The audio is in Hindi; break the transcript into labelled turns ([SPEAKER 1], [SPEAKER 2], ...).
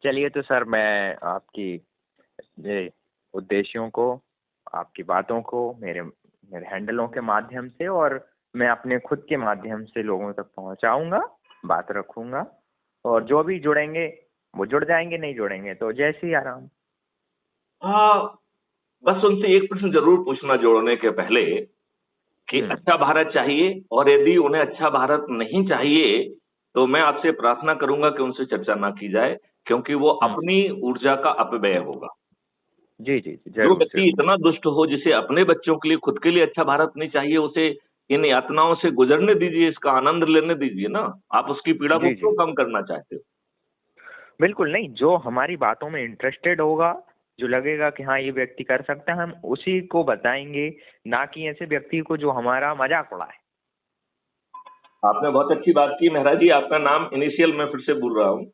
[SPEAKER 1] चलिए तो सर मैं आपकी ये उद्देश्यों को, आपकी बातों को मेरे मेरे हैंडलों के माध्यम से और मैं अपने खुद के माध्यम से लोगों तक पहुंचाऊंगा, बात रखूंगा। और जो भी जुड़ेंगे वो जुड़ जाएंगे, नहीं जुड़ेंगे तो जैसे ही आराम।
[SPEAKER 2] हाँ, बस उनसे एक प्रश्न जरूर पूछना जोड़ने के पहले कि अच्छा भारत चाहिए, और यदि उन्हें अच्छा भारत नहीं चाहिए तो मैं आपसे प्रार्थना करूंगा कि उनसे चर्चा ना की जाए, क्योंकि वो अपनी ऊर्जा का अपव्यय होगा।
[SPEAKER 1] जी जी जी,
[SPEAKER 2] जो
[SPEAKER 1] जरूर
[SPEAKER 2] व्यक्ति
[SPEAKER 1] जरूर।
[SPEAKER 2] इतना दुष्ट हो, जिसे अपने बच्चों के लिए, खुद के लिए अच्छा भारत नहीं चाहिए, उसे इन यातनाओं से गुजरने दीजिए, इसका आनंद लेने दीजिए ना। आप उसकी पीड़ा को
[SPEAKER 1] जी
[SPEAKER 2] क्यों
[SPEAKER 1] जी,
[SPEAKER 2] कम करना चाहते हो?
[SPEAKER 1] बिल्कुल नहीं। जो हमारी बातों में इंटरेस्टेड होगा, जो लगेगा कि हाँ ये व्यक्ति कर सकता है, हम उसी को बताएंगे, ना कि ऐसे व्यक्ति को जो हमारा मजाक उड़ाए।
[SPEAKER 2] आपने बहुत अच्छी बात की। महाराज जी, आपका नाम इनिशियल मैं फिर से बोल रहा हूँ।